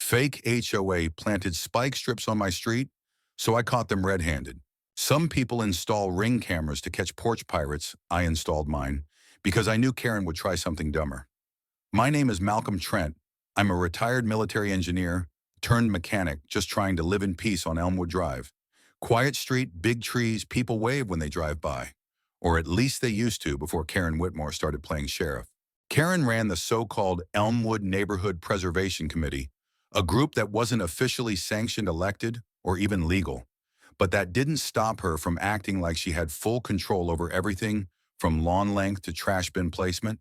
Fake HOA planted spike strips on my street, so I caught them red-handed. Some people install ring cameras to catch porch pirates. I installed mine because I knew Karen would try something dumber. My name is Malcolm Trent. I'm a retired military engineer turned mechanic just trying to live in peace on Elmwood Drive. Quiet street, big trees, people wave when they drive by. Or at least they used to before Karen Whitmore started playing sheriff. Karen ran the so-called Elmwood Neighborhood Preservation Committee, a group that wasn't officially sanctioned, elected, or even legal. But that didn't stop her from acting like she had full control over everything from lawn length to trash bin placement.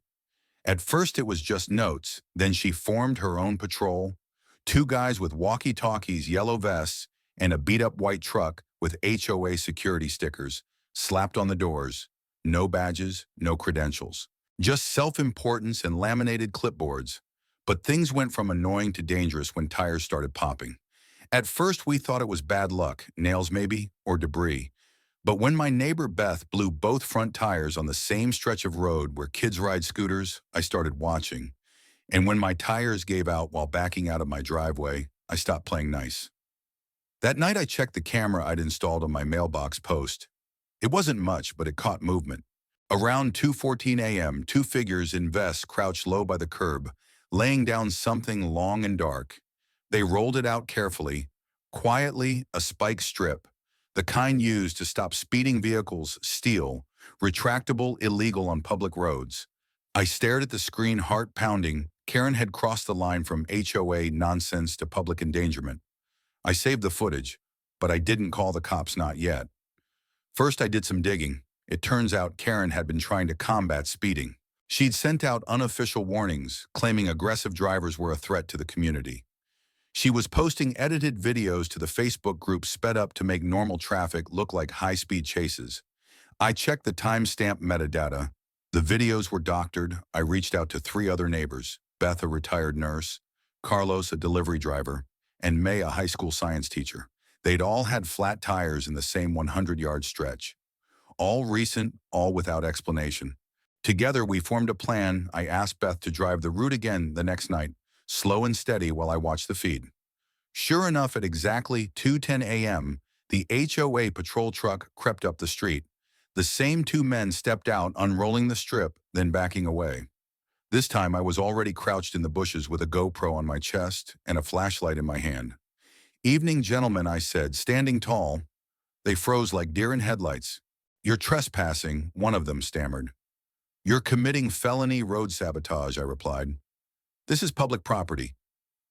At first it was just notes, then she formed her own patrol. Two guys with walkie-talkies, yellow vests, and a beat-up white truck with HOA security stickers slapped on the doors. No badges, no credentials. Just self-importance and laminated clipboards. But things went from annoying to dangerous when tires started popping. At first we thought it was bad luck, nails maybe, or debris. But when my neighbor Beth blew both front tires on the same stretch of road where kids ride scooters, I started watching. And when my tires gave out while backing out of my driveway, I stopped playing nice. That night I checked the camera I'd installed on my mailbox post. It wasn't much, but it caught movement. Around 2:14 a.m., two figures in vests crouched low by the curb, laying down something long and dark. They rolled it out carefully, quietly, a spike strip, the kind used to stop speeding vehicles, steel, retractable, illegal on public roads. I stared at the screen, heart pounding. Karen had crossed the line from HOA nonsense to public endangerment. I saved the footage, but I didn't call the cops, not yet. First, I did some digging. It turns out Karen had been trying to combat speeding. She'd sent out unofficial warnings, claiming aggressive drivers were a threat to the community. She was posting edited videos to the Facebook group sped up to make normal traffic look like high-speed chases. I checked the timestamp metadata. The videos were doctored. I reached out to three other neighbors, Beth, a retired nurse, Carlos, a delivery driver, and May, a high school science teacher. They'd all had flat tires in the same 100-yard stretch. All recent, all without explanation. Together, we formed a plan. I asked Beth to drive the route again the next night, slow and steady while I watched the feed. Sure enough, at exactly 2:10 a.m., the HOA patrol truck crept up the street. The same two men stepped out, unrolling the strip, then backing away. This time, I was already crouched in the bushes with a GoPro on my chest and a flashlight in my hand. "Evening, gentlemen," I said, standing tall. They froze like deer in headlights. "You're trespassing," one of them stammered. "You're committing felony road sabotage," I replied. "This is public property."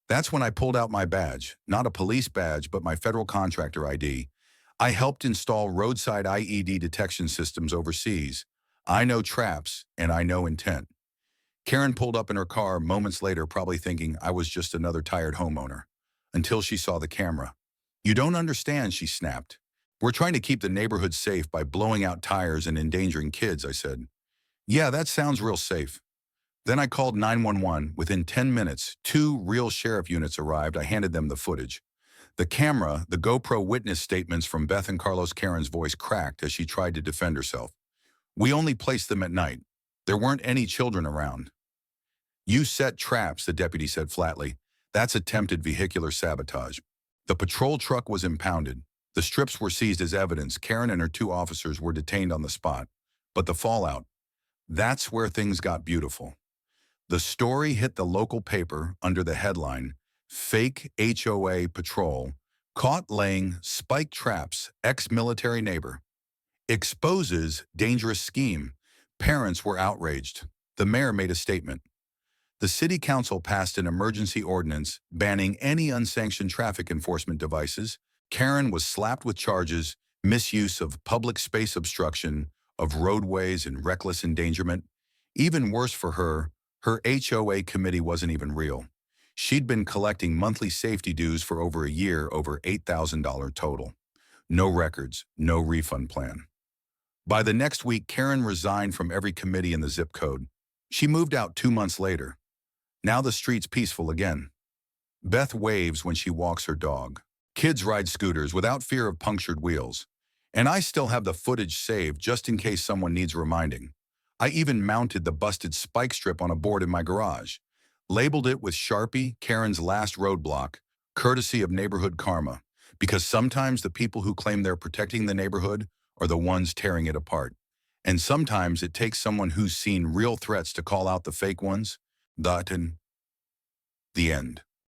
That's when I pulled out my badge, not a police badge, but my federal contractor ID. I helped install roadside IED detection systems overseas. I know traps, and I know intent. Karen pulled up in her car moments later, probably thinking I was just another tired homeowner, until she saw the camera. "You don't understand," she snapped. "We're trying to keep the neighborhood safe by blowing out tires and endangering kids," I said. "Yeah, that sounds real safe." Then I called 911. Within 10 minutes, two real sheriff units arrived. I handed them the footage. The camera, the GoPro witness statements from Beth and Carlos. Karen's voice cracked as she tried to defend herself. "We only placed them at night. There weren't any children around." "You set traps," the deputy said flatly. "That's attempted vehicular sabotage." The patrol truck was impounded. The strips were seized as evidence. Karen and her two officers were detained on the spot. But the fallout, that's where things got beautiful. The story hit the local paper under the headline, "Fake HOA Patrol Caught Laying Spike Traps, Ex-Military Neighbor Exposes Dangerous Scheme." Parents were outraged. The mayor made a statement. The city council passed an emergency ordinance banning any unsanctioned traffic enforcement devices. Karen was slapped with charges, misuse of public space, obstruction of roadways, and reckless endangerment. Even worse for her HOA committee wasn't even real. She'd been collecting monthly safety dues for over a year, over $8,000 total. No records, no refund plan. By the next week, Karen resigned from every committee in the zip code. She moved out 2 months later. Now the street's peaceful again. Beth waves when she walks her dog. Kids ride scooters without fear of punctured wheels. And I still have the footage saved just in case someone needs reminding. I even mounted the busted spike strip on a board in my garage. Labeled it with Sharpie, "Karen's Last Roadblock," courtesy of neighborhood karma, because sometimes the people who claim they're protecting the neighborhood are the ones tearing it apart. And sometimes it takes someone who's seen real threats to call out the fake ones. And the end.